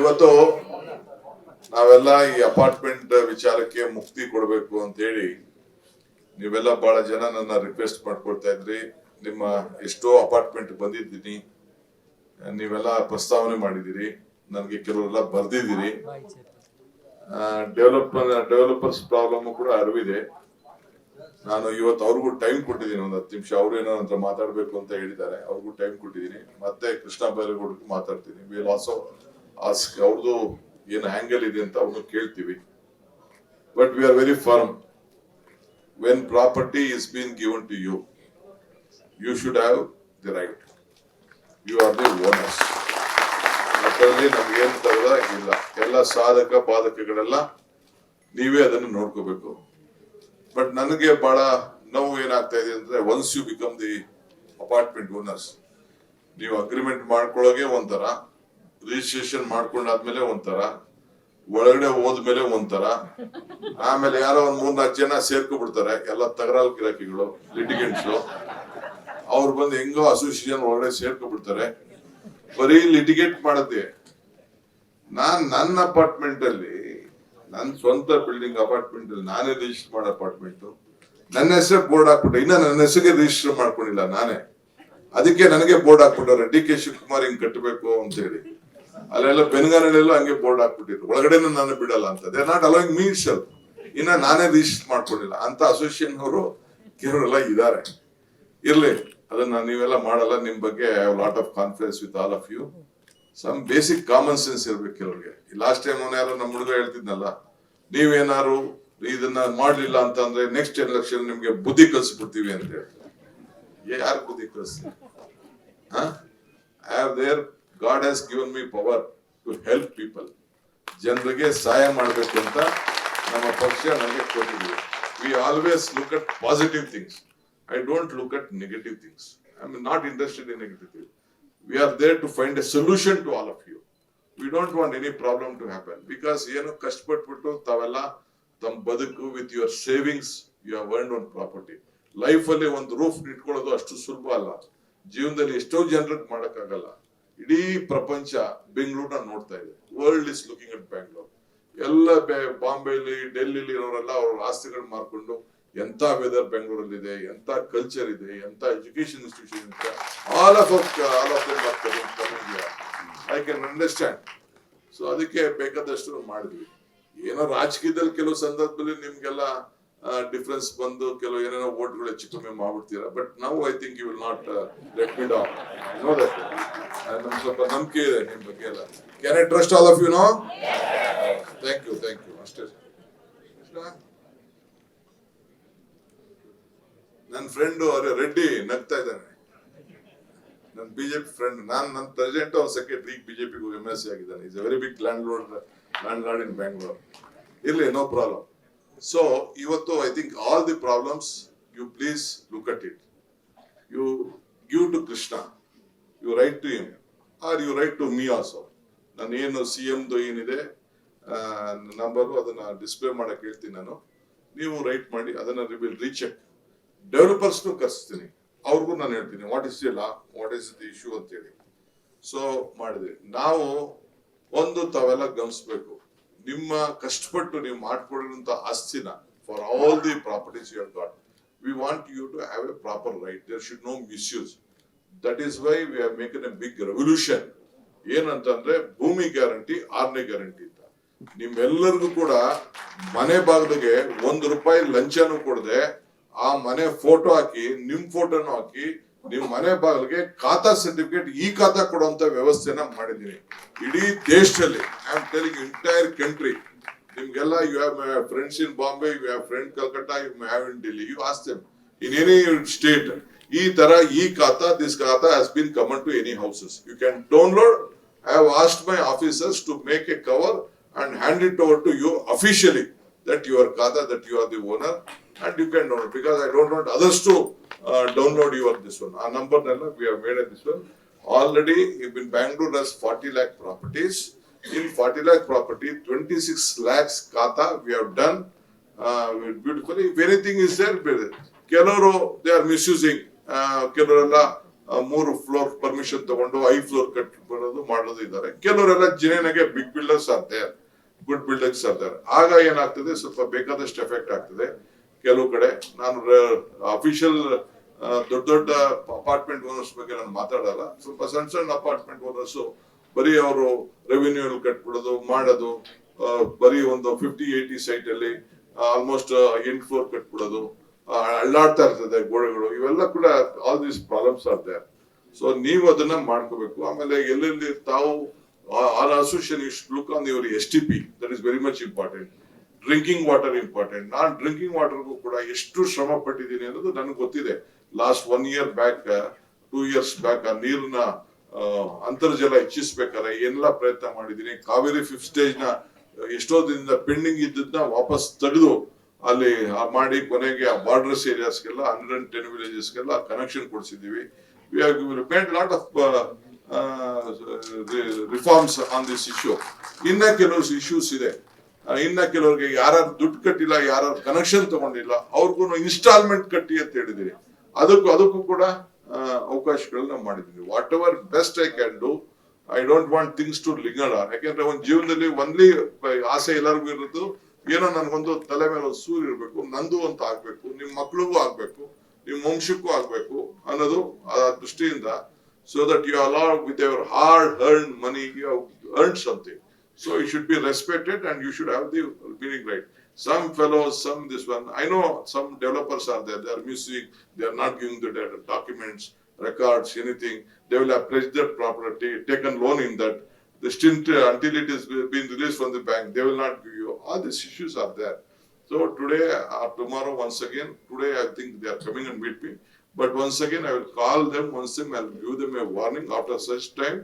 ಇವತ್ತು ನಾವೆಲ್ಲ ಈ ಅಪಾರ್ಟ್ಮೆಂಟ್ ವಿಚಾರಕ್ಕೆ ಮುಕ್ತಿ ಕೊಡಬೇಕು ಅಂತ ಹೇಳಿ ನೀವೆಲ್ಲ ಬಹಳ ಜನ ನನ್ನ ರಿಕ್ವೆಸ್ಟ್ ಮಾಡ್ಕೊಳ್ತಾ ಇದ್ರಿ. ನಿಮ್ಮ ಎಷ್ಟೋ ಅಪಾರ್ಟ್ಮೆಂಟ್ ಬಂದಿದ್ದೀನಿ, ನೀವೆಲ್ಲ ಪ್ರಸ್ತಾವನೆ ಮಾಡಿದಿರಿ, ನನಗೆ ಕೆಲವರೆಲ್ಲ ಬರ್ದಿದ್ದೀರಿ. ಡೆವಲಪರ್ಸ್ ಪ್ರಾಬ್ಲಮ್ ಕೂಡ ಅರಿವಿದೆ. ನಾನು ಇವತ್ತು ಅವ್ರಿಗೂ ಟೈಮ್ ಕೊಟ್ಟಿದ್ದೀನಿ, ಒಂದು 10 ನಿಮಿಷ ಅವ್ರು ಏನೋ ಅಂತ ಮಾತಾಡ್ಬೇಕು ಅಂತ ಹೇಳಿದ್ದಾರೆ, ಅವ್ರಿಗೂ ಟೈಮ್ ಕೊಟ್ಟಿದ್ದೀನಿ. ಮತ್ತೆ ಕೃಷ್ಣ ಬೈರೇಗೌಡರಿಗೂ ಮಾತಾಡ್ತೀನಿ. ವಿಲ್ ಆಲ್ಸೋ ಆಸ್ಕ್ ಅವ್ರದ್ದು ಏನು ಆಂಗಲ್ ಇದೆ ಅಂತ ಅವ್ರನ್ನು ಕೇಳ್ತೀವಿ. But we are very firm. When property is been given to you, you should have the right. You are the owners. ಅದರಲ್ಲಿ ನಮ್ಗೇನು ತರದ ಇಲ್ಲ. ಎಲ್ಲ ಸಾಧಕ ಬಾಧಕಗಳೆಲ್ಲ ನೀವೇ ಅದನ್ನು ನೋಡ್ಕೋಬೇಕು. ಬಟ್ ನನಗೆ ಬಹಳ ನೋವು ಏನಾಗ್ತಾ ಇದೆ ಅಂದ್ರೆ, once you become the apartment owners, ನೀವು ಅಗ್ರಿಮೆಂಟ್ ಮಾಡ್ಕೊಳ್ಳೋಕೆ ಒಂಥರ, ರಿಜಿಸ್ಟ್ರೇಷನ್ ಮಾಡ್ಕೊಂಡಾದ್ಮೇಲೆ ಒಂಥರ, ಒಳಗಡೆ ಹೋದ್ಮೇಲೆ ಒಂಥರ, ಆಮೇಲೆ ಯಾರೋ ಒಂದ್ 3-4 ಜನ ಸೇರ್ಕೊಬಿಡ್ತಾರೆ, ಎಲ್ಲ ತಗರಾಲ್ ಗಿರಾಕಿಗಳು, ಲಿಟಿಗೆಂಟ್ಸ್. ಅವ್ರು ಬಂದು ಹೆಂಗೋ ಅಸೋಸಿಯೇಷನ್ ಒಳಗಡೆ ಸೇರ್ಕೊಬಿಡ್ತಾರೆ, ಬರೀ ಲಿಟಿಗೇಟ್ ಮಾಡತ್ತೆ. ನನ್ನ ಅಪಾರ್ಟ್ಮೆಂಟ್ ಅಲ್ಲಿ, ನನ್ನ ಸ್ವಂತ ಬಿಲ್ಡಿಂಗ್ ಅಪಾರ್ಟ್ಮೆಂಟ್ ಅಲ್ಲಿ ನಾನೇ ರಿಜಿಸ್ಟರ್ ಮಾಡೋ ಅಪಾರ್ಟ್ಮೆಂಟ್, ನನ್ನ ಹೆಸರು ಬೋರ್ಡ್ ಹಾಕ್ಬಿಟ್ಟೆ. ಇನ್ನ ನನ್ನ ಹೆಸರಿಗೆ ರಿಜಿಸ್ಟರ್ ಮಾಡ್ಕೊಂಡಿಲ್ಲ ನಾನೇ. ಅದಕ್ಕೆ ನನಗೆ ಬೋರ್ಡ್ ಹಾಕ್ಬಿಟ್ಟವ್ರೆ, ಡಿ ಕೆ ಶಿವಕುಮಾರ್ ಹಿಂಗ್ ಕಟ್ಟಬೇಕು ಅಂತ ಹೇಳಿ. ಅಲ್ಲೆಲ್ಲ ಬೆನ್ಗಾನಲ್ಲೆಲ್ಲ ಹಂಗೆ ಬೋರ್ಡ್ ಹಾಕ್ಬಿಟ್ಟಿದ್ರು, ಒಳಗಡೆ ನಾನು ಬಿಡಲ್ಲ ಅಂತ. They not allowing me self. ಇನ್ನ ನಾನೇ ರಿಜಿಸ್ಟರ್ ಮಾಡ್ಕೊಂಡಿಲ್ಲ ಅಂತ ಅಸೋಸಿಯೇಷನ್ ಅವರು ಕೆಲವರೆಲ್ಲ ಇದ್ದಾರೆ. ಇರ್ಲಿ, ಅದನ್ನ ನೀವೆಲ್ಲ ಮಾಡಲ್ಲ. ನಿಮ್ ಬಗ್ಗೆ I have lot of confidence with all of you. Some basic common sense ಇರ್ಬೇಕು ಕೆಲವ್ರಿಗೆ. ಲಾಸ್ಟ್ ಟೈಮ್ ಅವನು ಯಾರು ನಮ್ಮ ಹುಡುಗ ಹೇಳ್ತಿದ್ನಲ್ಲ, ನೀವೇನಾರು ಇದನ್ನ ಮಾಡ್ಲಿಲ್ಲ ಅಂತ ಅಂದ್ರೆ ನೆಕ್ಸ್ಟ್ ಎಲೆಕ್ಷನ್ ನಿಮ್ಗೆ ಬುದ್ಧಿ ಕಲ್ಸ್ಬಿಡ್ತೀವಿ ಅಂತ ಹೇಳ್ತಾರೆ. ಯಾರು ಬುದ್ಧಿ ಕಲಿಸ್ತೀವಿ? God has given me power to help people. ಜನರಿಗೆ ಸಹಾಯ ಮಾಡ್ಬೇಕು ಅಂತ ನಮ್ಮ ಪಕ್ಷ ನನಗೆ ಕೊಟ್ಟಿದ್ದೀವಿ. We always look at positive things. I don't look at negative things. I'm not interested in negative things. We are there to find a solution to all of you. We don't want any problem to happen, because ಏನು ಕಷ್ಟಪಟ್ಬಿಟ್ಟು ತಾವೆಲ್ಲ ತಮ್ಮ ಬದುಕು with your savings you have earned on property. Life ಅಲ್ಲಿ ಒಂದು roof ಇಟ್ಕೊಳ್ಳೋದು ಅಷ್ಟು ಸುಲಭ ಅಲ್ಲ. ಜೀವನದಲ್ಲಿ ಎಷ್ಟೋ ಜನರಿಗೆ ಮಾಡಕ್ಕಾಗಲ್ಲ. ಇಡೀ ಪ್ರಪಂಚ ಬೆಂಗಳೂರನ್ನ ನೋಡ್ತಾ ಇದೆ. World is looking at Bangalore. ಎಲ್ಲ ಬಾಂಬೆಲಿ, ಡೆಲ್ಲಿಲಿ ಇರೋರೆಲ್ಲ ಅವ್ರ ಆಸ್ತಿಗಳು ಮಾರ್ಕೊಂಡು, ಎಂತ ವೆದರ್ ಬೆಂಗಳೂರಲ್ಲಿ ಇದೆ, ಎಂತ ಕಲ್ಚರ್ ಇದೆ, ಎಂತ ಎಜುಕೇಶನ್ ಇನ್ಸ್ಟಿಟ್ಯೂಷನ್ ಇದೆ. All of I can understand. So ಅದಕ್ಕೆ ಬೇಕಾದಷ್ಟು ಮಾಡಿದ್ವಿ. ಏನೋ ರಾಜಕೀಯದಲ್ಲಿ ಕೆಲವು ಸಂದರ್ಭದಲ್ಲಿ ನಿಮ್ಗೆಲ್ಲ ಡಿಫರೆನ್ಸ್ ಬಂದು ಕೆಲವು ಏನೇನೋ ವೋಟ್ಗಳು ಹೆಚ್ಚು ಕಮ್ಮಿ ಮಾಡ್ಬಿಡ್ತೀರಾ. ಬಟ್ ನಾವು I think you will not let me down. Know that. ನಮ್ಗೆ ಸ್ವಲ್ಪ ನಂಬಿಕೆ ಇದೆ ನಿಮ್ ಬಗ್ಗೆ ಎಲ್ಲ. Can I trust all of you? No. Thank you ಅಷ್ಟೇ. ನನ್ನ ಫ್ರೆಂಡ್ ರೆಡ್ಡಿ ನಗ್ತಾ ಇದ್ದಾನೆ, ನನ್ನ ಬಿಜೆಪಿ ಫ್ರೆಂಡ್. ನನ್ನ ಪ್ರೆಸಿಡೆಂಟ್, ಅವ್ರ ಸೆಕ್ರೆಟರಿ ಬಿಜೆಪಿ MLC ಆಗಿದ್ದಾನೆ. Is a very big landlord in Bangalore. ಇರ್ಲಿ, ನೋ ಪ್ರಾಬ್ಲಮ್. ಸೊ ಇವತ್ತು I think all the problems you please look at it. You give to Krishna, you write to him, or you write to me also. ನಾನು ಏನು CMದು ಏನಿದೆ number, ಅದನ್ನ display ಮಾಡಕ್ ಹೇಳ್ತೀನಿ ನಾನು. ನೀವು ರೈಟ್ ಮಾಡಿ, ಅದನ್ನ ವಿಲ್ ರೀಚೆಕ್. ಡೆವಲಪರ್ಸ್ನು ಕರ್ಸ್ತೀನಿ, ಅವ್ರಿಗೂ ನಾನು ಹೇಳ್ತೀನಿ what is the law, what is the issue ಅಂತ ಹೇಳಿ. ಸೊ ಮಾಡಿದ್ವಿ ನಾವು. ಒಂದು ತಾವೆಲ್ಲ ಗಮನಿಸ್ಬೇಕು, ನಿಮ್ಮ ಕಷ್ಟಪಟ್ಟು ನೀವು ಮಾಡ್ಕೊಂಡಿರುವಂತ ಆಸ್ತಿನ, for all the properties you have got, we want you to have a proper right. There should no misuse. That is why we have ಮೇಕನ್ ಎ ಬಿಗ್ ರೆವಲ್ಯೂಷನ್. ಏನಂತಂದ್ರೆ ಭೂಮಿ ಗ್ಯಾರಂಟಿ, 6ನೇ ಗ್ಯಾರಂಟಿ ಅಂತ. ನಿಮ್ಮೆಲ್ಲರಿಗೂ ಕೂಡ ಮನೆ ಬಾಗಿಲಿಗೆ ₹1 ಲಂಚನೂ ಕೊಡದೆ, ಆ ಮನೆ ಫೋಟೋ ಹಾಕಿ, ನಿಮ್ ಫೋಟೋನು ಹಾಕಿ, ನಿಮ್ ಮನೆ ಬಾಗಿಲಿಗೆ ಖಾತಾ ಸರ್ಟಿಫಿಕೇಟ್, ಈ ಖಾತಾ ಕೊಡುವಂತ ವ್ಯವಸ್ಥೆನ ಮಾಡಿದೀನಿ ಇಡೀ ದೇಶದಲ್ಲಿ. I am telling entire country. ನಿಮ್ಗೆಲ್ಲ you have friends in Bombay, you have friend Calcutta, you have in Delhi, you ask them in any state. ಈ ತರ ಈ khata, this khata has been common to any houses. You can download. I have asked my officers to make a cover and hand it over to you officially, that your khata, that you are the owner, and you can download, because I don't want others to download your this one. Our number we have made this one already. In Bangalore has 40 lakh properties. In 40 lakh property, 26 lakhs khata we have done beautifully. If anything is there, ಕೆಲವರು they are misusing, ಕೆಲವರೆಲ್ಲ 3 floor permission ತಗೊಂಡು 5 floor ಕಟ್ಬಿಡೋದು ಮಾಡೋದು ಇದ್ದಾರೆ. ಕೆಲವರೆಲ್ಲ ಜಿನೇನಾಗೆ big builders ಆಗ್ತಾರೆ, good builders ಆಗ್ತಾರೆ. ಆಗ ಏನಾಗ್ತದೆ, ಸ್ವಲ್ಪ ಬೇಕಾದಷ್ಟು ಎಫೆಕ್ಟ್ ಆಗ್ತದೆ. ಕೆಲವು ಕಡೆ ನಾನು ಅಫಿಷಿಯಲ್ ದೊಡ್ಡ ದೊಡ್ಡ ಅಪಾರ್ಟ್ಮೆಂಟ್ ಓನರ್ಸ್ ಬಗ್ಗೆ ನಾನು ಮಾತಾಡಲ್ಲ. ಸ್ವಲ್ಪ ಸಣ್ಣ ಸಣ್ಣ ಅಪಾರ್ಟ್ಮೆಂಟ್ ಓನರ್ಸ್ ಬರೀ ಅವರು ರೆವಿನ್ಯೂ ಕಟ್ಬಿಡೋದು ಮಾಡೋದು, ಬರೀ ಒಂದು 50-80 ಸೈಟ್ ಅಲ್ಲಿ ಆಲ್ಮೋಸ್ಟ್ 8 ಫ್ಲೋರ್ ಕಟ್ಬಿಡೋದು, ಅಳ್ಳಾಡ್ತಾ ಇರ್ತದೆ ಗೋಡೆಗಳು. ಇವೆಲ್ಲ ಕೂಡ all these problems are there. So ನೀವು ಅದನ್ನ ಮಾಡ್ಕೋಬೇಕು. ಆಮೇಲೆ ಎಲ್ಲೆಲ್ಲಿ ತಾವು are association you should look on your STP, that is very much important. Drinking water important. Non drinking ವಾಟರ್ಗೂ ಕೂಡ ಎಷ್ಟು ಶ್ರಮ ಪಟ್ಟಿದ್ದೀನಿ ಅನ್ನೋದು ನನಗೆ ಗೊತ್ತಿದೆ. Last 1 year back, 2 years back ಆ ನೀರಿನ ಅಂತರ್ಜಲ ಹೆಚ್ಚಿಸ್ಬೇಕಾದ್ರೆ ಏನೆಲ್ಲ ಪ್ರಯತ್ನ ಮಾಡಿದ್ದೀನಿ. ಕಾವೇರಿ 5th stage ನ ಎಷ್ಟೋ ದಿನದಿಂದ ಪೆಂಡಿಂಗ್ ಇದ್ದದನ್ನ ವಾಪಸ್ ತೆಗೆದು ಅಲ್ಲಿ ಮಾಡಿ ಕೊನೆಗೆ ಆ ಬಾರ್ಡರ್ಸ್ ಏರಿಯಾಸ್ಗೆಲ್ಲ 110 ವಿಲೇಜಸ್ಗೆಲ್ಲ ಕನೆಕ್ಷನ್ ಕೊಡಿಸಿದೀವಿ. We have made lot of reforms on this issue. ಇನ್ನ ಕೆಲವು ಇಶ್ಯೂಸ್ ಇದೆ. ಇನ್ನ ಕೆಲವರಿಗೆ ಯಾರು ದುಡ್ಡು ಕಟ್ಟಿಲ್ಲ, ಯಾರು ಕನೆಕ್ಷನ್ ತಗೊಂಡಿಲ್ಲ, ಅವ್ರಿಗೂ ಇನ್ಸ್ಟಾಲ್ಮೆಂಟ್ ಕಟ್ಟಿ ಅಂತ ಹೇಳಿದೀನಿ. ಅದಕ್ಕೂ ಕೂಡ ಅವಕಾಶಗಳನ್ನ ಮಾಡಿದೀನಿ. Whatever best I can do. I don't want things to linger. ಯಾಕೆಂದ್ರೆ ಒಂದು ಜೀವನದಲ್ಲಿ ಒಂದ್ಲಿ ಆಸೆ ಎಲ್ಲರಿಗೂ ಇರೋದು, ಏನೋ ನನ್ಗೊಂದು ತಲೆ ಮೇಲೆ ಒಂದು ಸೂರ್ಯ ಇರ್ಬೇಕು, ನಂದು ಅಂತ ಆಗ್ಬೇಕು, ನಿಮ್ ಮಕ್ಳಿಗೂ ಆಗ್ಬೇಕು, ನಿಮ್ ವಂಶಕ್ಕೂ ಆಗ್ಬೇಕು ಅನ್ನೋದು ಆ ದೃಷ್ಟಿಯಿಂದ. So that you allow with your hard earned money, you have earned something. So you should be respected and you should have the meaning right. Some fellows, some this one, I know some developers are there, they are missing, they are not giving the documents, records, anything. They will have pledged their property, taken loan in that. The stint until it is being released from the bank, they will not give you. All these issues are there. So today or tomorrow, once again, today I think they are coming and meet me. But once again, I will call them, once again, I will give them a warning. After such time,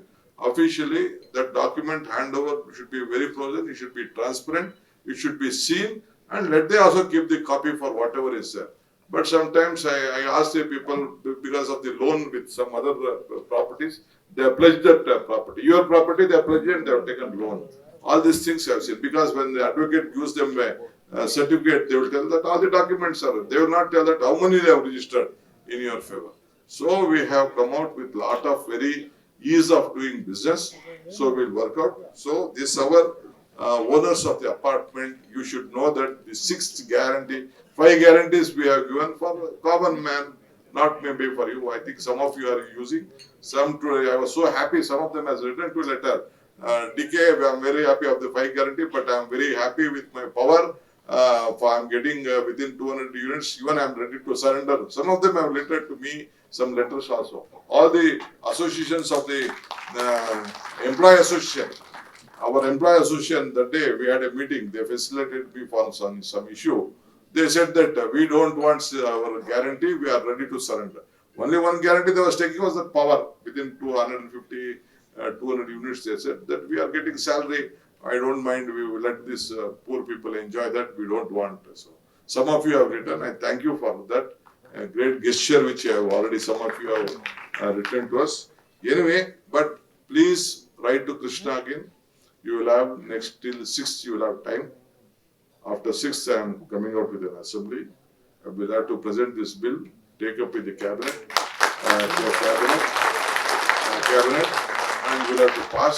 officially, that document handover should be very frozen, it should be transparent, it should be seen, and let they also keep the copy for whatever is there. But sometimes I ask the people, because of the loan with some other properties, they have pledged that property. Your property, they have pledged and they have taken loan. All these things I have seen. Because when the advocate gives them a certificate, they will tell that all the documents are. They will not tell that how many they have registered in your favor. So we have come out with lot of very ease of doing business. So we'll work out. So this our owners of the apartment, you should know that the 6th guarantee, 5 guarantees we have given for common man, not maybe for you. I think some of you are using. Some today, I was so happy, some of them has written to letter. DK, I'm very happy of the 5 guarantee, but I'm very happy with my power. I'm getting within 200 units, even I'm ready to surrender. Some of them have written to me some letters also. All the associations of the employee association, our employee association, that day we had a meeting, they facilitated me for some issue. They said that we don't want our guarantee, we are ready to surrender. Only one guarantee they was taking was the power. Within 250, 200 units, they said that we are getting salary. I don't mind, we will let these poor people enjoy that, we don't want. So some of you have written, I thank you for that. A great gesture which you have already, some of you have written to us. Anyway, but please write to Krishna again. You will have next till 6th, you will have time. After 6th, I am coming out with an assembly. I will have to present this bill, take up with the cabinet, and we will have to pass.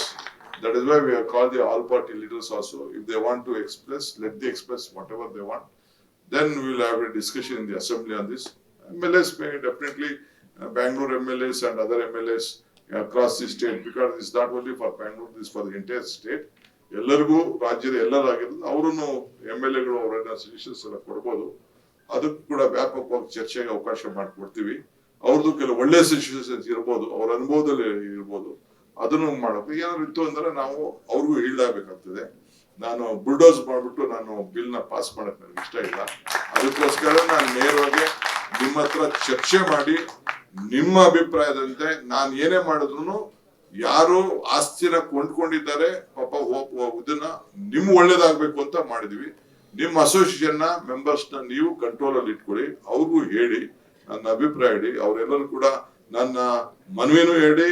That is why we have called the all party leaders also. If they want to express, let them express whatever they want. Then we will have a discussion in the assembly on this. MLAs may definitely, Bangalore MLAs and other MLAs across the state, because it's not only for Bangalore, this is for the entire state. ಎಲ್ಲರಿಗೂ ರಾಜ್ಯದ ಎಲ್ಲರಾಗಿರೋದು ಅವರನ್ನು MLAಗಳು ಅವರನ್ನ suggestions ಎಲ್ಲ ಕೊಡ್ಬೋದು. ಅದಕ್ಕೂ ಕೂಡ ವ್ಯಾಪಕವಾಗಿ ಚರ್ಚೆಗೆ ಅವಕಾಶ ಮಾಡಿಕೊಡ್ತೀವಿ. ಅವ್ರದ್ದು ಕೆಲವು ಒಳ್ಳೆ ಸಜೆಷನ್ಸ್ ಇರ್ಬೋದು, ಅವ್ರ ಅನುಭವದಲ್ಲಿ ಇರ್ಬೋದು, ಅದನ್ನು ಮಾಡಬೇಕು. ಏನಾದ್ರು ಇತ್ತು ಅಂದ್ರೆ ನಾವು ಅವ್ರಿಗೂ ಹೇಳ್ದಾಗಬೇಕಾಗ್ತದೆ. ನಾನು ಬುಲ್ಡೋಸ್ ಮಾಡ್ಬಿಟ್ಟು ನಾನು ಬಿಲ್ ನ ಪಾಸ್ ಮಾಡಕ್ ನನಗೆ ಇಷ್ಟ ಇಲ್ಲ. ಅದಕ್ಕೋಸ್ಕರ ನಾನು ನೇರವಾಗಿ ನಿಮ್ಮ ಹತ್ರ ಚರ್ಚೆ ಮಾಡಿ ನಿಮ್ಮ ಅಭಿಪ್ರಾಯದಂತೆ ನಾನು ಏನೇ ಮಾಡಿದ್ರು, ಯಾರು ಆಸ್ತಿನ ಕೊಂಡ್ಕೊಂಡಿದ್ದಾರೆ ಪಾಪ ಇದನ್ನ ನಿಮ್ ಒಳ್ಳೇದಾಗ್ಬೇಕು ಅಂತ ಮಾಡಿದ್ವಿ. ನಿಮ್ಮ ಅಸೋಸಿಯೇಷನ್ ನ ಮೆಂಬರ್ಸ್ ನ ನೀವು ಕಂಟ್ರೋಲ್ ಅಲ್ಲಿ ಇಟ್ಕೊಳ್ಳಿ, ಅವ್ರಿಗೂ ಹೇಳಿ, ನನ್ನ ಅಭಿಪ್ರಾಯ ಹೇಳಿ. ಅವರೆಲ್ಲರೂ ಕೂಡ ನನ್ನ ಮನವಿನೂ ಹೇಳಿ,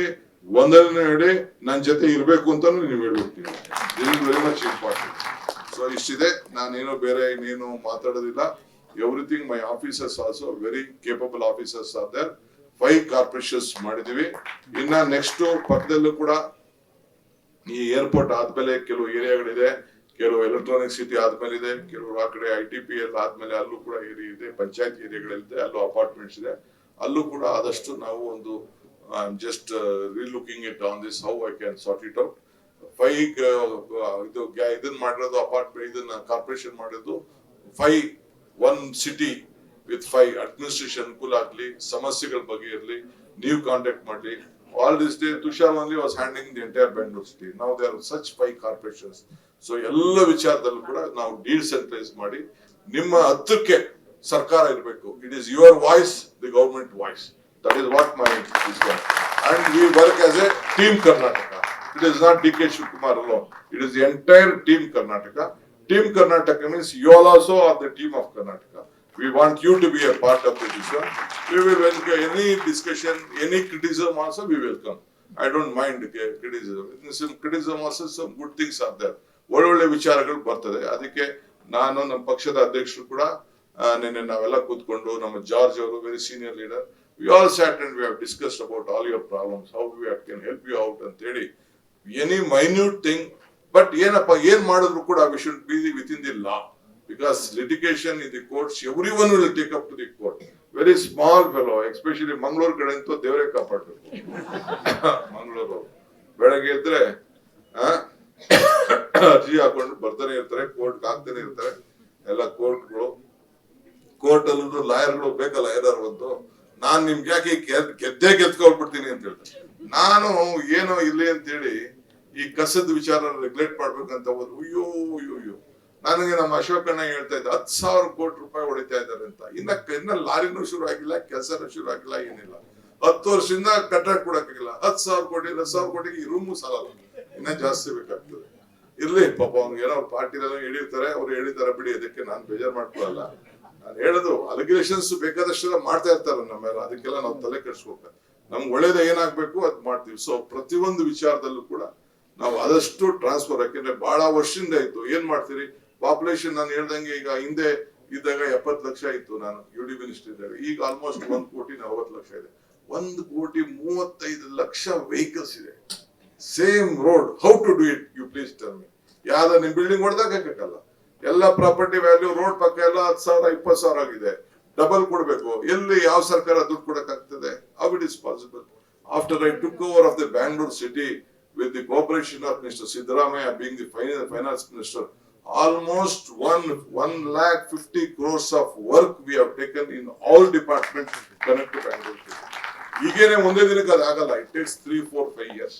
ಒಂದನ್ನು ಹೇಳಿ, ನನ್ನ ಜೊತೆ ಇರ್ಬೇಕು ಅಂತಾನು ನೀವು ಹೇಳ್ಬಿಡ್ತೀನಿ. This is very much important. So ಇಷ್ಟಿದೆ, ನಾನೇನು ಬೇರೆ ಇನ್ನೇನು ಮಾತಾಡೋದಿಲ್ಲ. Everything, my officers also very capable officers are there. 5 corporations ಮಾಡಿದೀವಿ. ಇನ್ನ ನೆಕ್ಸ್ಟ್ ಪಕ್ಕದಲ್ಲೂ ಕೂಡ ಈ ಏರ್ಪೋರ್ಟ್ ಆದ್ಮೇಲೆ ಕೆಲವು ಏರಿಯಾಗಳಿದೆ, ಕೆಲವು ಎಲೆಕ್ಟ್ರಾನಿಕ್ ಸಿಟಿ ಆದ್ಮೇಲೆ ಇದೆ, ಕೆಲವು ಆ ಕಡೆ ITPL ಆದ್ಮೇಲೆ ಅಲ್ಲೂ ಕೂಡ ಏರಿಯಾ ಇದೆ, ಪಂಚಾಯತ್ ಏರಿಯಾಗಳಿದೆ, ಅಲ್ಲೂ ಅಪಾರ್ಟ್ಮೆಂಟ್ಸ್ ಇದೆ. ಅಲ್ಲೂ ಕೂಡ ಆದಷ್ಟು ನಾವು ಒಂದು just relooking it on this how I can sort it out. 5 ಇದನ್ನ ಮಾಡಿರೋದು ಅಪಾರ್ಟ್ಮೆಂಟ್, ಇದನ್ನ ಕಾರ್ಪೊರೇಷನ್ ಮಾಡಿರೋದು 5 1 ಸಿಟಿ ವಿತ್ 5 ಅಡ್ಮಿನಿಸ್ಟ್ರೇಷನ್ ಅನುಕೂಲ ಆಗ್ಲಿ, ಸಮಸ್ಯೆಗಳ ಬಗ್ಗೆ ಇರಲಿ, ನೀವು ಕಾಂಟ್ಯಾಕ್ಟ್ ಮಾಡ್ಲಿ. All this day, Tushar only was handling the entire Bangalore city. Now there are such 5 corporations. So ಎಲ್ಲ ವಿಚಾರದಲ್ಲೂ ಕೂಡ ನಾವು ಡಿಸೆಂಟ್ರಲೈಸ್ ಮಾಡಿ ನಿಮ್ಮ ಹತ್ತಕ್ಕೆ ಸರ್ಕಾರ ಇರಬೇಕು. It is your voice, the government voice. That is what my is done. And we work as a team Karnataka. It is not DK Shivakumar alone. It is the entire team Karnataka. Team Karnataka means you all also are the team of Karnataka. We want you to be a part of this one. We will welcome any discussion, any criticism also we welcome. I don't mind criticism. Some criticism also, some good things are there. ಒಳ್ಳೊಳ್ಳೆ ವಿಚಾರಗಳು ಬರ್ತದೆ. ಅದಕ್ಕೆ ನಾನು ನಮ್ಮ ಪಕ್ಷದ ಅಧ್ಯಕ್ಷರು ಕೂಡ ನಿನ್ನೆ ನಾವೆಲ್ಲ ಕೂತ್ಕೊಂಡು ನಮ್ಮ ಜಾರ್ಜ್ ಅವರು very senior leader, we all sat and we have discussed about all your problems, how we can help you out ಅಂತ ಹೇಳಿ any minute thing. But ಏನಪ್ಪ ಏನ್ ಮಾಡಿದ್ರು ಕೂಡ we should be within the law. Because litigation in the courts, everyone will take up to the court. Very small fellow, especially Mangalore kade antu devare kaapadabeku. Mangalore ಬೆಳಗ್ಗೆ ಇದ್ರೆ ಅರ್ಜಿ ಹಾಕೊಂಡು ಬರ್ತಾನೆ ಇರ್ತಾರೆ, ಕೋರ್ಟ್ ಹಾಕ್ತಾನೆ ಇರ್ತಾರೆ. ಎಲ್ಲ ಕೋರ್ಟ್ಗಳು, ಕೋರ್ಟ್ ಅಲ್ಲೂ ಲಾಯರ್ಗಳು ಬೇಕಲ್ಲ ಏನಾರು ಒಂದು. ನಾನ್ ನಿಮ್ಗೆ ಯಾಕೆ ಗೆದ್ಕೊಳ್ಬಿಡ್ತೀನಿ ಅಂತ ಹೇಳ್ತಾರೆ. ನಾನು ಏನೋ ಇಲ್ಲಿ ಅಂತ ಹೇಳಿ ಈ ಕಸದ ವಿಚಾರ ರೆಗ್ಯುಲೇಟ್ ಮಾಡ್ಬೇಕಂತ ಹೋದ್ರು. ಅಯ್ಯೋ ನನಗೆ ನಮ್ಮ ಅಶೋಕಣ್ಣ ಹೇಳ್ತಾ ಇದ್ದ 10,000 ಕೋಟಿ ರೂಪಾಯಿ ಹೊಡಿತಾ ಇದ್ದಾರೆ ಅಂತ. ಇನ್ನ ಲಾರಿನೂ ಶುರು ಆಗಿಲ್ಲ, ಕೆಲಸನೂ ಶುರು ಆಗಿಲ್ಲ, ಏನಿಲ್ಲ. 10 ವರ್ಷದಿಂದ ಕಟ್ಟಾಕ್ ಕೊಡಕ್ಕಾಗಿಲ್ಲ. 10,000 ಕೋಟಿ 10,000 ಕೋಟಿಗೆ ಈ ರೂಮು ಸಾಲಲ್ಲ, ಇನ್ನ ಜಾಸ್ತಿ ಬೇಕಾಗ್ತದೆ. ಇರ್ಲಿ ಪಾಪ ಅವ್ನಿಗೆ ಏನೋ ಪಾರ್ಟಿಲೆಲ್ಲ ಹೇಳಿರ್ತಾರೆ, ಅವ್ರು ಹೇಳಿದಾರೆ ಬಿಡಿ, ಅದಕ್ಕೆ ನಾನು ಬೇಜಾರ್ ಮಾಡ್ಕೊಳಲ್ಲ. ನಾನು ಹೇಳೋದು ಅಲಿಗೇಷನ್ಸ್ ಬೇಕಾದಷ್ಟೆಲ್ಲ ಮಾಡ್ತಾ ಇರ್ತಾರೆ ನಮ್ಮೆಲ್ಲ, ಅದಕ್ಕೆಲ್ಲ ನಾವು ತಲೆ ಕೆಡಿಸ್ಬೇಕು. ನಮ್ಗೆ ಒಳ್ಳೇದ ಏನಾಗ್ಬೇಕು ಅದ್ ಮಾಡ್ತೀವಿ. ಸೊ ಪ್ರತಿಯೊಂದು ವಿಚಾರದಲ್ಲೂ ಕೂಡ ನಾವು ಆದಷ್ಟು ಟ್ರಾನ್ಸ್ಫರ್, ಯಾಕೆಂದ್ರೆ ಬಹಳ ವರ್ಷದಿಂದ ಇತ್ತು. ಏನ್ ಮಾಡ್ತೀರಿ, ಪಾಪ್ಯುಲೇಷನ್ ನಾನು ಹೇಳ್ದಂಗೆ ಈಗ ಹಿಂದೆ ಇದ್ದಾಗ 70 ಲಕ್ಷ ಇತ್ತು, ನಾನು UD ಮಿನಿಸ್ಟರ್ ಇದ್ದಾಗ. ಈಗ ಆಲ್ಮೋಸ್ಟ್ 1,40,40 ಇದೆ. 1,35,00,000 ವೆಹಿಕಲ್ಸ್ ಇದೆ. Same road, how to do it, you please tell me. ಯಾವ್ದ ನಿಮ್ ಬಿಲ್ಡಿಂಗ್ ಹೊಡೆದಾಕಲ್ಲ, ಎಲ್ಲ ಪ್ರಾಪರ್ಟಿ ವ್ಯಾಲ್ಯೂ ರೋಡ್ ಪಕ್ಕ ಎಲ್ಲ 10,000 20,000 ಆಗಿದೆ. ಡಬಲ್ ಕೊಡ್ಬೇಕು. ಎಲ್ಲಿ ಯಾವ ಸರ್ಕಾರ ದುಡ್ಡು ಕೊಡಕ್ ಆಗ್ತದೆ? How it is possible? After I took over of the Bangalore city with the cooperation of Mr. Siddaramaiah being the finance minister, almost 1,50,000 crores of work we have taken in all departments connect to Bangalore city. ಈಗೇನೆ ಒಂದೇ ದಿನಕ್ಕೆ ಅದು ಆಗಲ್ಲ. It takes 3, 4, 5 years.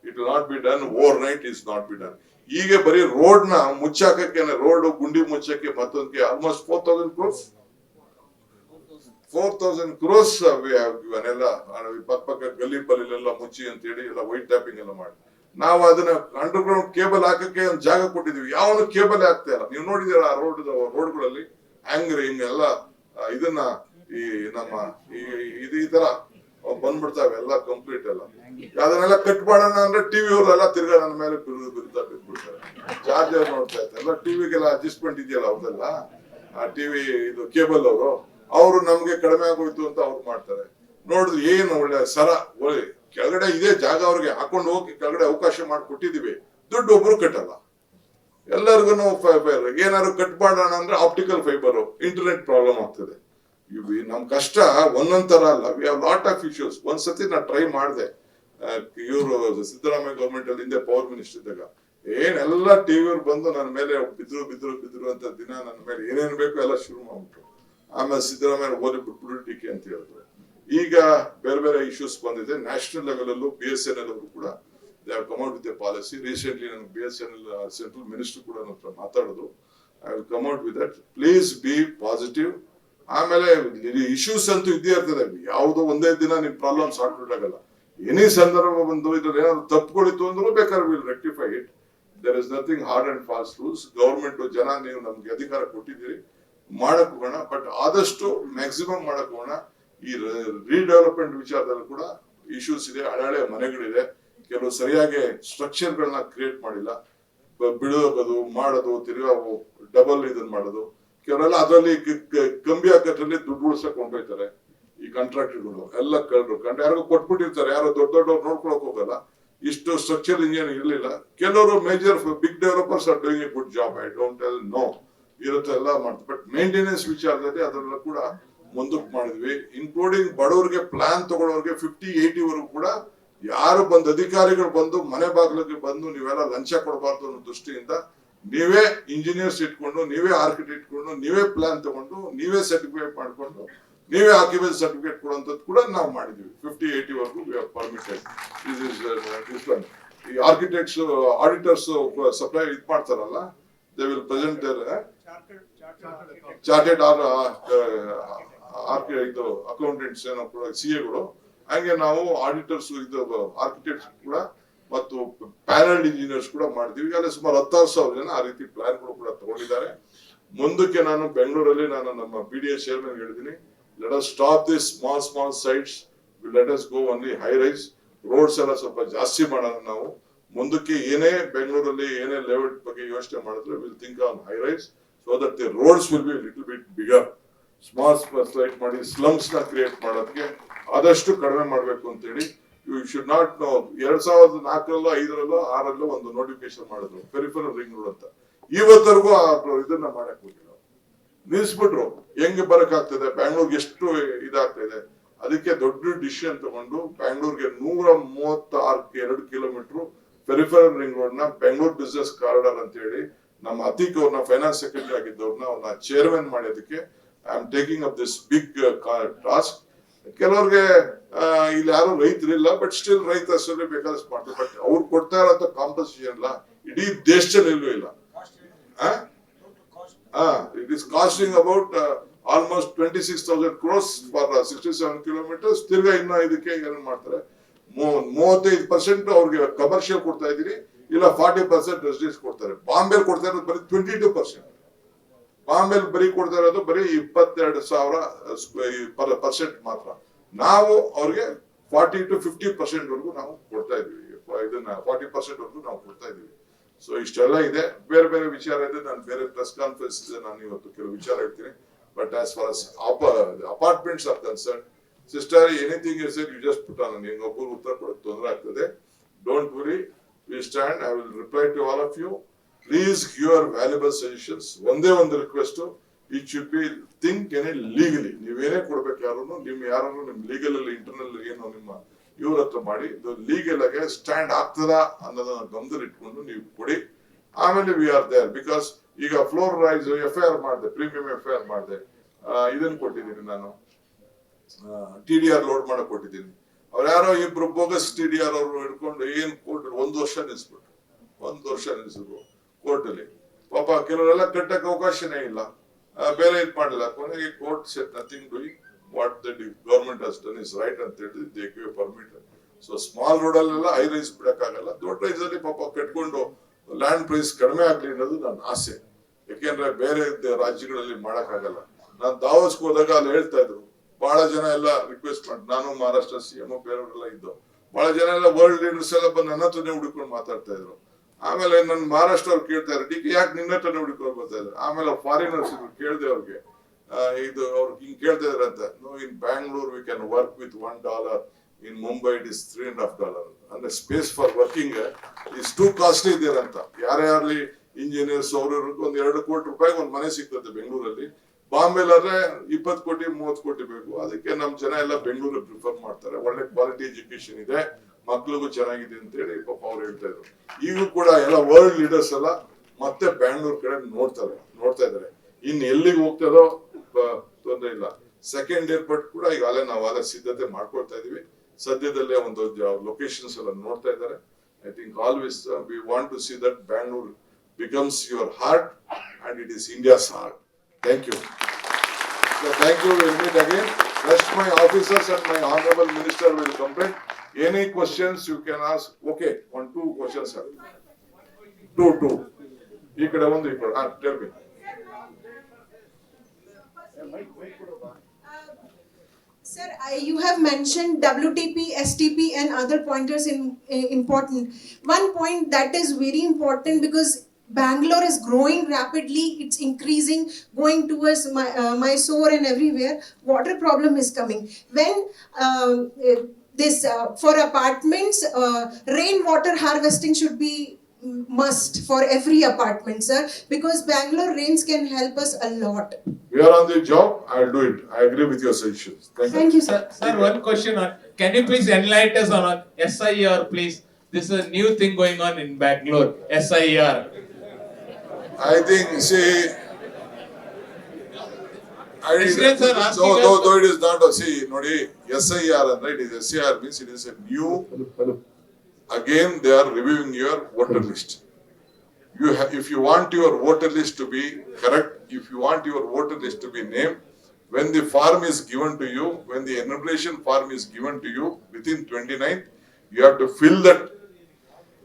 It will not be done overnight. Is not be done. ಈಗ ಬರೀ road ನ ಮುಚ್ಚಾಕಕ್ಕೆ, road ಗುಂಡಿ ಮುಚ್ಚಕ್ಕೆ ಮತ್ತೊಂದಕ್ಕೆ almost 4,000 crores. 4,000 crores we have given. ಎಲ್ಲ ಪಕ್ಕ ಗಲ್ಲಿ ಪಲ್ಲಿಲೆಲ್ಲ ಮುಚ್ಚಿ ಅಂತ ಹೇಳಿ ಎಲ್ಲ ವೈಟ್ ಟ್ಯಾಪಿಂಗ್ ಎಲ್ಲ ಮಾಡಿ ನಾವು ಅದನ್ನ ಅಂಡರ್ ಗ್ರೌಂಡ್ ಕೇಬಲ್ ಹಾಕಕ್ಕೆ ಒಂದು ಜಾಗ ಕೊಟ್ಟಿದೀವಿ. ಯಾವನು ಕೇಬಲ್ ಹಾಕ್ತಾ ಇಲ್ಲ. ನೀವು ನೋಡಿದೀರ ಆ ರೋಡ್ಗಳಲ್ಲಿ ಹ್ಯಾಂಗರಿಂಗ್ ಎಲ್ಲ ಇದನ್ನ ಈ ನಮ್ಮ ಈ ತರ ಬಂದ್ಬಿಡ್ತಾವೆ ಎಲ್ಲ ಕಂಪ್ಲೀಟ್ ಎಲ್ಲ. ಅದನ್ನೆಲ್ಲ ಕಟ್ ಮಾಡೋಣ ಅಂದ್ರೆ ಟಿವಿ ಅವ್ರೆಲ್ಲ ತಿರ್ಗಾ ನನ್ನ ಮೇಲೆ ಬಿರುತ್ತಾ ಬಿದ್ಬಿಡ್ತಾರೆ. ಚಾರ್ಜ್ ಅವ್ರು ನೋಡ್ತಾ ಇರ್ತಾರೆ ಎಲ್ಲ ಟಿವಿಗೆಲ್ಲ ಅಡ್ಜಸ್ಟ್ಮೆಂಟ್ ಇದೆಯಲ್ಲ ಅವ್ರದೆಲ್ಲ, ಆ ಟಿವಿ ಇದು ಕೇಬಲ್ ಅವರು ನಮ್ಗೆ ಕಡಿಮೆ ಆಗೋಯ್ತು ಅಂತ ಅವ್ರು ಮಾಡ್ತಾರೆ. ನೋಡಿದ್ರೆ ಏನು ಒಳ್ಳೆ ಸರ ಒಳ್ಳೆ ಕೆಳಗಡೆ ಇದೇ ಜಾಗ ಅವ್ರಿಗೆ ಹಾಕೊಂಡು ಹೋಗಿ ಕೆಳಗಡೆ ಅವಕಾಶ ಮಾಡಿಕೊಟ್ಟಿದೀವಿ. ದುಡ್ಡು ಒಬ್ರು ಕಟ್ಟಲ್ಲ. ಎಲ್ಲರಿಗೂ ಫೈಬರ್ ಏನಾದ್ರು ಕಟ್ ಮಾಡೋಣ ಅಂದ್ರೆ ಆಪ್ಟಿಕಲ್ ಫೈಬರ್, ಇಂಟರ್ನೆಟ್ ಪ್ರಾಬ್ಲಮ್ ಆಗ್ತದೆ. ನಮ್ ಕಷ್ಟ ಒಂದೊಂದ್ ತರ ಅಲ್ಲ. We have lot of issues. ಒಂದ್ಸತಿ ನಾ ಟ್ರೈ ಮಾಡಿದೆ, ಇವರು ಸಿದ್ದರಾಮಯ್ಯ ಗವರ್ಮೆಂಟ್ ಅಲ್ಲಿ ಹಿಂದೆ ಪವರ್ ಮಿನಿಸ್ಟರ್ ಇದ್ದಾಗ ಏನೆಲ್ಲ ಟಿವಿಯವ್ರು ಬಂದು ನನ್ನ ಮೇಲೆ ಬಿದ್ರು ಅಂತ ದಿನ ನನ್ನ ಮೇಲೆ ಏನೇನ್ ಬೇಕು ಎಲ್ಲ ಶುರು ಮಾಡ್ಬಿಟ್ರು. ಆಮೇಲೆ ಸಿದ್ದರಾಮಯ್ಯ ಓದಿ ಬಿಟ್ಬಿಡು ಟಿಕೆ ಅಂತ ಹೇಳಿದ್ರು. ಈಗ ಬೇರೆ ಬೇರೆ ಇಶ್ಯೂಸ್ ಬಂದಿದೆ. ನ್ಯಾಷನಲ್ ಲೆವೆಲ್ ಅಲ್ಲೂ BSNL ಅವರು ಕೂಡ they have come out with A policy. Recently ನನಗೆ BSNL ಸೆಂಟ್ರಲ್ ಮಿನಿಸ್ಟರ್ ಕೂಡ ನನ್ನ ಹತ್ರ ಮಾತಾಡಿದ್ರು. I will come out with that. Please be positive. ಆಮೇಲೆ ಇಶ್ಯೂಸ್ ಅಂತೂ ಇದ್ದೇ ಇರ್ತದೆ. ಯಾವುದೋ ಒಂದೇ ದಿನ ನಿಮ್ ಪ್ರಾಬ್ಲಮ್ ಸಾರ್ಟ್ ಆಗಲ್ಲ. ಎನಿ ಸಂದರ್ಭ ಬಂದು ಇದ್ರಲ್ಲಿ ಏನಾದ್ರು ತಪ್ಪುಗಳಿತ್ತು ಅಂದ್ರೂ ಬೇಕಾದ್ರೆ will rectify it. There is nothing hard and fast rules. Government ಜನ ನೀವು ನಮ್ಗೆ ಅಧಿಕಾರ ಕೊಟ್ಟಿದ್ದೀರಿ, ಮಾಡಕ್ ಹೋಗೋಣ. ಬಟ್ ಆದಷ್ಟು ಮ್ಯಾಕ್ಸಿಮಮ್ ಮಾಡಕ್ ಹೋಗೋಣ. ಈ ರೀಡೆವಲಪ್ಮೆಂಟ್ ವಿಚಾರದಲ್ಲಿ ಕೂಡ ಇಶ್ಯೂಸ್ ಇದೆ. ಹಳೆ ಮನೆಗಳಿದೆ, ಕೆಲವು ಸರಿಯಾಗಿ ಸ್ಟ್ರಕ್ಚರ್ ಗಳನ್ನ ಕ್ರಿಯೇಟ್ ಮಾಡಿಲ್ಲ. ಬಿಡೋದು ಮಾಡೋದು, ತಿರ್ಗಾ ಡಬಲ್ ಇದನ್ ಮಾಡೋದು. ಕೆಲವರೆಲ್ಲ ಅದರಲ್ಲಿ ಕಂಬಿ ಹಾಕೋದ್ರಲ್ಲಿ ದುಡ್ಡು ಉಳ್ಸಕ್ ಹೊಂಟೋಯ್ತಾರೆ. ಈ ಈ ಕಾಂಟ್ರಾಕ್ಟರ್ಗಳು ಎಲ್ಲ ಕಳ್ರು ಯಾರಿಗೂ ಕೊಟ್ಬಿಟ್ಟಿರ್ತಾರೆ, ಯಾರೋ ದೊಡ್ಡವ್ರು ನೋಡ್ಕೊಳಕ್ ಹೋಗಲ್ಲ. ಇಷ್ಟು ಸ್ಟ್ರಕ್ಚರ್ ಇಂಜಿನಿಯರ್ ಇರಲಿಲ್ಲ. ಕೆಲವರು major big developers are doing a good job, I don't tell no, ಇರುತ್ತೆ ಎಲ್ಲ ಮಾಡ್ತಾರೆ. ಬಟ್ ಮೇಂಟೆನೆನ್ಸ್ ವಿಚಾರದಲ್ಲಿ ಅದೆಲ್ಲ ಕೂಡ ಮುಂದಕ್ಕೆ ಮಾಡಿದ್ವಿ. ಇನ್ಕ್ಲೂಡಿಂಗ್ ಬಡವರಿಗೆ ಪ್ಲಾನ್ ತಗೊಳ್ಳೋರಿಗೆ 50-80 ವರೆಗೂ ಕೂಡ ಯಾರು ಬಂದು ಅಧಿಕಾರಿಗಳು ಬಂದು ಮನೆ ಬಾಗಿಲಿಗೆ ಬಂದು ನೀವೆಲ್ಲ ಲಂಚ ಕೊಡಬಾರ್ದು ಅನ್ನೋ ದೃಷ್ಟಿಯಿಂದ ನೀವೇ ಇಂಜಿನಿಯರ್ಸ್ ಇಟ್ಕೊಂಡು, ನೀವೇ ಆರ್ಕಿಟೆಕ್ಟ್ ಇಟ್ಕೊಂಡು, ನೀವೇ ಪ್ಲಾನ್ ತಗೊಂಡು, ನೀವೇ ಸರ್ಟಿಫಿಕೇಟ್ ಮಾಡ್ಕೊಂಡು, ನೀವೇ ಆಕ್ಯುಪೇಷನ್ ಸರ್ಟಿಫಿಕೇಟ್ ಕೊಡುವಂಥದ್ದು ಕೂಡ ನಾವು ಮಾಡಿದ್ವಿ. 50-80 ವರೆಗೂ ಪರ್ಮಿಟೆಡ್. ಈ ಆರ್ಕಿಟೆಕ್ಟ್ಸ್ ಆಡಿಟರ್ಸ್ ಸಪ್ಲೈ ಇದು ಮಾಡ್ತಾರಲ್ಲ, they will present their chartered ಇದು ಅಕೌಂಟೆಂಟ್ಸ್ ಏನೋ ಕೂಡ CAಗಳು. ಹಾಗೆ ನಾವು ಆಡಿಟರ್ಸ್ ಇದು ಆರ್ಕಿಟೆಕ್ಟ್ಸ್ ಕೂಡ ಮತ್ತು ಪ್ಯಾನಲ್ ಇಂಜಿನಿಯರ್ಸ್ ಕೂಡ ಮಾಡಿದ್ವಿ. ಈಗಾಗಲೇ ಸುಮಾರು 10,000 ಜನ ಆ ರೀತಿ ಪ್ಲಾನ್ಗಳು ಕೂಡ ತಗೊಂಡಿದ್ದಾರೆ. ಮುಂದಕ್ಕೆ ನಾನು ಬೆಂಗಳೂರಲ್ಲಿ ನಮ್ಮ BDA ಚೇರ್ಮನ್ ಹೇಳಿದ್ದೀನಿ, let us stop this small sites, let us go only high rise. Roads ಎಲ್ಲ ಸ್ವಲ್ಪ ಜಾಸ್ತಿ ಮಾಡೋಣ ನಾವು. ಮುಂದಕ್ಕೆ ಏನೇ ಬೆಂಗಳೂರಲ್ಲಿ ಏನೇ ಲೇಔಟ್ ಬಗ್ಗೆ ಯೋಚನೆ ಮಾಡಿದ್ರೆ will think on high rise, so that the roads will be little bit bigger. Small site ಮಾಡಿ ಸ್ಲಮ್ಸ್ ನ ಕ್ರಿಯೇಟ್ ಮಾಡೋದಕ್ಕೆ ಆದಷ್ಟು ಕಡಿಮೆ ಮಾಡಬೇಕು ಅಂತೇಳಿ. ಯು ಶುಡ್ ನಾಟ್ ನೋ, 2004ರಲ್ಲೋ 5ರಲ್ಲೋ 6ರಲ್ಲೋ ಒಂದು ನೋಟಿಫಿಕೇಶನ್ ಮಾಡಿದ್ರು ಪೆರಿಫೆರಲ್ ರಿಂಗ್ ರೋಡ್ ಅಂತ. ಇವತ್ತರೆಗೂ ಇದನ್ನ ಮಾಡಕ್ ಹೋಗಿಲ್ಲ, ನಿಲ್ಸ್ಬಿಟ್ರು. ಹೆಂಗೆ ಬರಕ್ ಆಗ್ತದೆ, ಬ್ಯಾಂಗ್ಳೂರ್ಗೆ ಎಷ್ಟು ಇದಾಗ್ತಾ ಇದೆ. ಅದಕ್ಕೆ ದೊಡ್ಡ ಡಿಸಿಷನ್ ತಗೊಂಡು ಬ್ಯಾಂಗ್ಳೂರ್ಗೆ 136 2 ಕಿಲೋಮೀಟರ್ ಪೆರಿಫೆರಲ್ ರಿಂಗ್ ರೋಡ್ ನ ಬೆಂಗಳೂರು ಬಿಸ್ನೆಸ್ ಕಾರಿಡಾರ್ ಅಂತ ಹೇಳಿ ನಮ್ಮ ಅತೀಕ್ ಅವ್ರನ್ನ ಫೈನಾನ್ಸ್ ಸೆಕ್ರೆಟರಿ ಆಗಿದ್ದವ್ರನ್ನ ಚೇರ್ಮನ್ ಮಾಡೋದಕ್ಕೆ I am taking up this big task. ಕೆಲವ್ರಿಗೆ ಇಲ್ಲಿ ಯಾರು ರೈತರಿಲ್ಲ, ಬಟ್ ಸ್ಟಿಲ್ ರೈತ ಬೇಕಾದಷ್ಟು ಮಾಡ್ತಾರೆ. ಬಟ್ ಅವ್ರು ಕೊಡ್ತಾ ಇರೋ ಕಾಂಪನ್ಸೇಷನ್ ಇಲ್ಲ ಇಡೀ ದೇಶದಲ್ಲಿ ಎಲ್ಲೂ ಇಲ್ಲ. It is costing about almost 26,000 crores for 67 kilometers. ತಿರ್ಗಾ ಇನ್ನ ಇದಕ್ಕೆ ಏನ್ ಮಾಡ್ತಾರೆ, 35% ಅವ್ರಿಗೆ ಕಮರ್ಷಿಯಲ್ ಕೊಡ್ತಾ ಇದೀನಿ, ಇಲ್ಲ 40% ರೆಸಿಡೆನ್ಸ್ ಕೊಡ್ತಾರೆ. ಬಾಂಬೆಲ್ ಕೊಡ್ತಾ ಇರೋದು ಬರೀ 22%. ಬಾಂಬೆಲ್ ಬರೀ ಕೊಡ್ತಾ ಇರೋದು ಬರೀ 22,000% ಮಾತ್ರ. ನಾವು ಅವ್ರಿಗೆ 40 to 50% ವರೆಗೂ ನಾವು ಕೊಡ್ತಾ ಇದೀವಿ. ಇದನ್ನ 40% ವರೆಗೂ ನಾವು ಕೊಡ್ತಾ ಇದೀವಿ. ಸೊ ಇಷ್ಟೆಲ್ಲ ಇದೆ. ಬೇರೆ ಬೇರೆ ವಿಚಾರ ಇದೆ, ನಾನು ಬೇರೆ ಪ್ರೆಸ್ ಕಾನ್ಫರೆನ್ಸ್ ಇದೆ, ನಾನು ಇವತ್ತು ಕೆಲವು ವಿಚಾರ ಹೇಳ್ತೀನಿ. But as far as apartments are concern, sister anything is you just put on. ನಿಮ್ಗೆ ಒಬ್ಬರು ಉತ್ತರ ಕೊಡಕ್ಕೆ ತೊಂದರೆ ಆಗ್ತದೆ, don't worry, we stand. I will reply to all of you. Please give your valuable suggestions. ಒಂದೇ ಒಂದು request, it should be think ಏನೇ legally. ನೀವೇನೇ ಕೊಡ್ಬೇಕು, ಯಾರು ನಿಮ್ ಲೀಗಲ್ ಅಲ್ಲಿ ಇಂಟರ್ನಲ್ ಏನು ನಿಮ್ಮ ಇವ್ರ ಹತ್ರ ಮಾಡಿ, ಇದು ಲೀಗಲ್ ಆಗಿ ಸ್ಟ್ಯಾಂಡ್ ಆಗ್ತದ ಅನ್ನೋದನ್ನ ಗಮನದಲ್ಲಿ ಇಟ್ಕೊಂಡು ನೀವು ಕೊಡಿ. ಆಮೇಲೆ ವಿ ಆರ್ ದೇರ್. ಬಿಕಾಸ್ ಈಗ ಫ್ಲೋರ್ ರೈಸ್ FIR ಮಾಡಿದೆ, ಪ್ರೀಮಿಯಂ FIR ಮಾಡಿದೆ, ಇದನ್ನ ಕೊಟ್ಟಿದ್ದೀನಿ ನಾನು, TDR ಲೋಡ್ ಮಾಡಕ್ ಕೊಟ್ಟಿದ್ದೀನಿ. ಅವ್ರು ಯಾರೋ ಇಬ್ರು ಬೋಗಸ್ TDR ಅವರು ಹಿಡ್ಕೊಂಡು ಏನ್ ಕೋರ್ಟ್ 1 ವರ್ಷ ನಿಲ್ಸಿದ್ರು ಕೋರ್ಟ್ ಅಲ್ಲಿ. ಪಾಪ ಕೆಲವರೆಲ್ಲ ಕಟ್ಟಕ್ಕೆ ಅವಕಾಶನೇ ಇಲ್ಲ, ಬೇರೆ ಇದು ಮಾಡಲಿಲ್ಲ. ಕೊನೆಗೆ court set nothing doing what the government has done is right ಅಂತ ಹೇಳಿ they give permit. So small road ಅಲ್ಲೆಲ್ಲ ಹೈ ರೈಸ್ ಬಿಡಕ್ಕಾಗಲ್ಲ. ದೊಡ್ಡ ರೈಸ್ ಅಲ್ಲಿ ಪಾಪ ಕಟ್ಕೊಂಡು ಲ್ಯಾಂಡ್ ಪ್ರೈಸ್ ಕಡಿಮೆ ಆಗ್ಲಿ ಅನ್ನೋದು ನನ್ನ ಆಸೆ. ಯಾಕೆಂದ್ರೆ ಬೇರೆ ರಾಜ್ಯಗಳಲ್ಲಿ ಮಾಡಕ್ಕಾಗಲ್ಲ. ನಾನು ದಾವೋಸ್ಗೆ ಹೋದಾಗ ಅಲ್ಲಿ ಹೇಳ್ತಾ ಇದ್ರು, ಬಹಳ ಜನ ಎಲ್ಲ ರಿಕ್ವೆಸ್ಟ್ ಮಾಡಿ, ನಾನು ಮಹಾರಾಷ್ಟ್ರ CM ಬೇರೆಯವರೆಲ್ಲ ಇದ್ದು, ಬಹಳ ಜನ ಎಲ್ಲ ವರ್ಲ್ಡ್ ಲೀಡರ್ಸ್ ಎಲ್ಲ ಬಂದು ನನ್ನ ಹತ್ರನೇ ಹುಡುಕೊಂಡು ಮಾತಾಡ್ತಾ ಇದ್ರು. ಆಮೇಲೆ ನನ್ನ ಮಹಾರಾಷ್ಟ್ರ ಅವ್ರು ಕೇಳ್ತಾ ಇದ್ರು, DK ಯಾಕೆ ನಿನ್ನ ಹತ್ರನೇ ಹುಡುಕೊಂಡು ಬರ್ತಾ ಇದ್ರು. ಆಮೇಲೆ ಫಾರಿನರ್ಸ್ ಕೇಳಿದೆ ಅವ್ರಿಗೆ, ಇದು ಅವ್ರು ಹಿಂಗ್ ಕೇಳ್ತಾ ಇದಾರೆ ಅಂತ. No, in Bangalore we can work with $1, in Mumbai it is $3.5. ಅಂದ್ರೆ space for working is too costly ಇದೆ ಅಂತ. ಯಾರ್ಯಾರ್ಲಿ ಇಂಜಿನಿಯರ್ಸ್ ಅವ್ರಿಗೂ ಒಂದು 2 ಕೋಟಿ ರೂಪಾಯಿ ಒಂದು ಮನೆ ಸಿಗ್ತದೆ ಬೆಂಗಳೂರಲ್ಲಿ. ಬಾಂಬೆಲಾದ್ರೆ 20 ಕೋಟಿ 30 ಕೋಟಿ ಬೇಕು. ಅದಕ್ಕೆ ನಮ್ ಜನ ಎಲ್ಲ ಬೆಂಗಳೂರಿಗೆ ಪ್ರಿಫರ್ ಮಾಡ್ತಾರೆ. ಒಳ್ಳೆ ಕ್ವಾಲಿಟಿ ಎಜುಕೇಶನ್ ಇದೆ, ಮಕ್ಳಿಗೂ ಚೆನ್ನಾಗಿದೆ ಅಂತ ಹೇಳಿ ಪಾಪ ಅವ್ರು ಹೇಳ್ತಾ ಇದ್ರು. ಈಗೂ ಕೂಡ ಎಲ್ಲ ವರ್ಲ್ಡ್ ಲೀಡರ್ಸ್ ಎಲ್ಲ ಮತ್ತೆ ಬ್ಯಾಂಗ್ಳೂರ್ ಕಡೆ ನೋಡ್ತಾ ಇದಾರೆ. ಇನ್ ಎಲ್ಲಿಗೆ ಹೋಗ್ತದೋ ತೊಂದರೆ ಇಲ್ಲ. ಸೆಕೆಂಡ್ ಏರ್ಪೋರ್ಟ್ ಕೂಡ ಈಗಾಗಲೇ ನಾವು ಸಿದ್ಧತೆ ಮಾಡ್ಕೊಳ್ತಾ ಇದೀವಿ. ಸದ್ಯದಲ್ಲೇ ಒಂದು ಲೊಕೇಶನ್ಸ್ ಎಲ್ಲ ನೋಡ್ತಾ ಇದ್ದಾರೆ. I think always we want to see that Bangalore becomes your heart and it is India's heart. Thank you. So thank you. We'll meet again. Rest my officers and my honorable minister will complete. Any questions you can ask. Okay, 2 questions sir. 2. ಈ ಕಡೆ ಒಂದು ಈ ಕಡೆ. Tell me. Sir, you have mentioned WTP, STP and other pointers in important. One point that is very important because Bangalore is growing rapidly. It's increasing, going towards Mysore and everywhere. Water problem is coming. When this for apartments, rainwater harvesting should be must for every apartment, sir, because Bangalore rains can help us a lot. We are on the job. I'll do it. I agree with your suggestions. Thank you, sir. Sir, one question on, can you please enlighten us on SIR, please? This is a new thing going on in Bangalore, SIR. I think, see, Presidents are asking though it is not a, see, Nodi, SIR, right? It is SIR means it is a new, again, they are reviewing your voter list. If you want your voter list to be correct, if you want your voter list to be named, when the form is given to you, when the enumeration form is given to you, within 29th, you have to fill that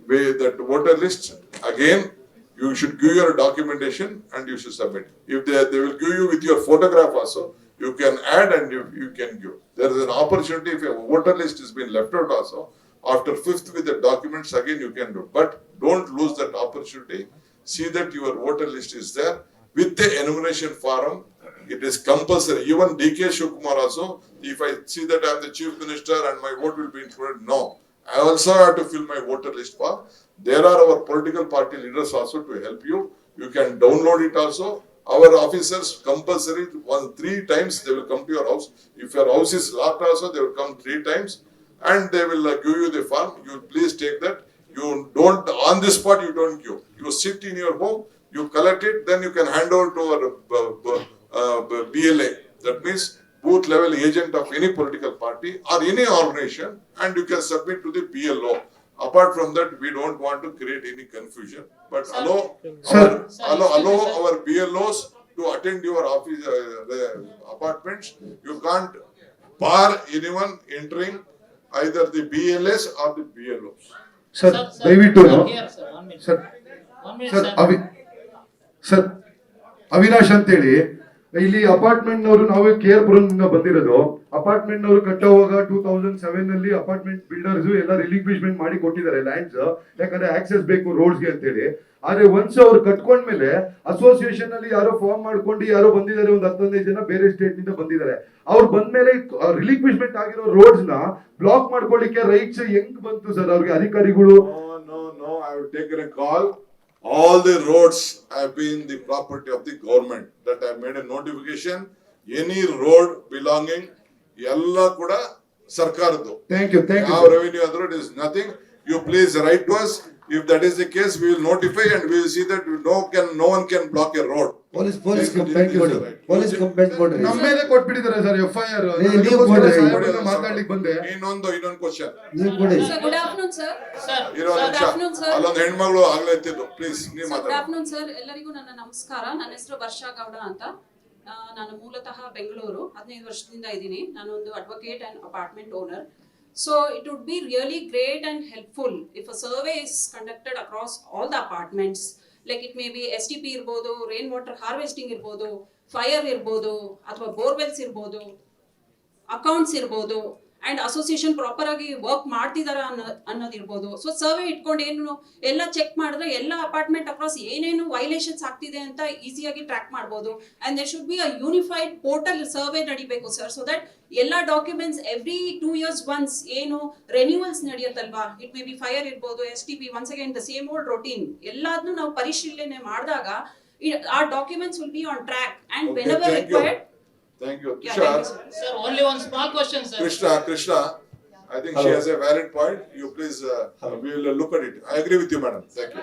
voter list again. You should give your documentation and you should submit. If they will give you with your photograph also, you can add and you can give. There is an opportunity if your voter list has been left out also, after 5th with the documents again you can do. But don't lose that opportunity. See that your voter list is there with the enumeration form. It is compulsory. Even DK Shivakumar also, if I see that I am the chief minister and my vote will be included, no. I also have to fill my voter list form. There are our political party leaders also to help you. You can download it also. Our officers compulsory 3 times they will come to your house. If your house is locked also, they will come 3 times and they will give you the form. You please take that. You don't, on the spot you don't give. You sit in your home, you collect it, then you can hand over to our BLA. That means booth level agent of any political party or any organization, and you can submit to the PLO. Apart from that, we don't want to create any confusion. But allow our BLOs to attend your office apartments. You can't bar anyone entering either the BLS or the BLOs. Sir ದಯವಿಟ್ಟು sir sir Avinash ಅಂತೇಳಿ ಇಲ್ಲಿ apartment ನವರು ನಾವು KR ಪುರಂನಿಂದ ಬಂದಿರೋದು. Apartment ನವರು ಕಟ್ಟೋವಾಗ 2007 ನಲ್ಲಿ apartment builders ಎಲ್ಲ ರಿಲಿಕ್ವಿಶ್ಮೆಂಟ್ ಮಾಡಿ ಕೊಟ್ಟಿದ್ದಾರೆ ಲ್ಯಾಂಡ್ಸ್, ಯಾಕಂದ್ರೆ ಆಕ್ಸೆಸ್ ಬೇಕು ರೋಡ್ಸ್ಗೆ ಅಂತೇಳಿ. ಆದ್ರೆ ಒನ್ಸ್ ಅವ್ರು ಕಟ್ಕೊಂಡ್ಮೇಲೆ ಅಸೋಸಿಯೇಷನ್ ಅಲ್ಲಿ ಯಾರೋ ಫಾರ್ಮ್ ಮಾಡ್ಕೊಂಡು ಯಾರೋ ಬಂದಿದ್ದಾರೆ, ಒಂದು 15 ಜನ ಬೇರೆ ಸ್ಟೇಟ್ ನಿಂದ ಬಂದಿದ್ದಾರೆ. ಅವ್ರು ಬಂದ್ಮೇಲೆ ರಿಲಿಕ್ವಿಶ್ಮೆಂಟ್ ಆಗಿರೋ ರೋಡ್ಸ್ ನ ಬ್ಲಾಕ್ ಮಾಡ್ಕೊಳ್ಳಿಕ್ಕೆ ರೈಟ್ಸ್ ಹೆಂಗ್ ಬಂತು ಸರ್ ಅವ್ರಿಗೆ ಅಧಿಕಾರಿಗಳು? No, I have taken a call. All the roads have been the property of the government. That I made a notification. Any road belonging, ella kuda sarkaradu. Thank you. Our revenue other it is nothing. You please write to us. If that is the case, we will notify and we will see that no one can block a road. Police complaint ಕೊಡ್ರಿ. ನಮ್ಮ ಮೇಲೆ ಕೊಟ್ಬಿಟ್ಟಿದ್ದಾರೆ sir FIR. ನೀವು ಕೊಡ್ರಿ. ಮಾತಾಡ್ಲಿಕ್ಕೆ ಬಂದೆ. ಇನ್ನೊಂದು question. ನೀವು ಕೊಡಿ. Sir, good afternoon, sir. good afternoon, sir. ಅಲ್ಲೊಂದು ಹೆಣ್ಮಗಳು ಆಗ್ಲೇ ಇತ್ತಿದ್ದು. ಪ್ಲೀಸ್ ನೀವು ಮಾತಾಡಿ. ಗುಡ್ ಆಫ್ಟರ್ನೂನ್ ಸರ್, ಎಲ್ಲರಿಗೂ ನನ್ನ ನಮಸ್ಕಾರ. ನನ್ನ ಹೆಸರು ವರ್ಷಾ ಗೌಡ ಅಂತ. ನಾನು ಮೂಲತಃ ಬೆಂಗಳೂರು, 15 ವರ್ಷದಿಂದ ಇದ್ದೀನಿ. ನಾನೊಂದು advocate and apartment owner. So it would be really great and helpful if a survey is conducted across all the apartments. Like it may be STP irbodu, rainwater harvesting irbodu, fire irbodu, ಅಥವಾ borewells ಇರ್ಬೋದು, accounts ಇರ್ಬೋದು, and association proper ಆಗಿ work ಮಾಡ್ತಿದಾರ ಅನ್ನೋದಿರ್ಬೋದು. So survey ಇಟ್ಕೊಂಡು ಏನು ಎಲ್ಲ check ಮಾಡಿದ್ರೆ ಎಲ್ಲ ಅಪಾರ್ಟ್ಮೆಂಟ್ ಅಕ್ರಾಸ್ ಏನೇನು ವೈಲೇಷನ್ಸ್ ಆಗ್ತಿದೆ ಅಂತ ಈಸಿಯಾಗಿ ಟ್ರ್ಯಾಕ್ ಮಾಡ್ಬೋದು. And there should be a unified portal survey ನಡಿಬೇಕು ಸರ್, ಸೊ ದಟ್ ಎಲ್ಲ ಡಾಕ್ಯುಮೆಂಟ್ಸ್ ಎವ್ರಿ 2 years ಒನ್ಸ್ ಏನು ರೆನ್ಯೂವಲ್ಸ್ ನಡೆಯುತ್ತಲ್ವಾ, ಇಟ್ ಮೇ ಬಿ ಫೈರ್ ಇರ್ಬೋದು, STP, once again the same old routine, ಎಲ್ಲಾದ್ನೂ ನಾವು ಪರಿಶೀಲನೆ ಮಾಡಿದಾಗ ಆ documents will be on track and whenever required. Thank you. Yeah, Tushar. thank you, sir. Sir, only one small question, sir. Krishna, I think she has a valid point. You please, we will look at it. I agree with you, madam. Thank you.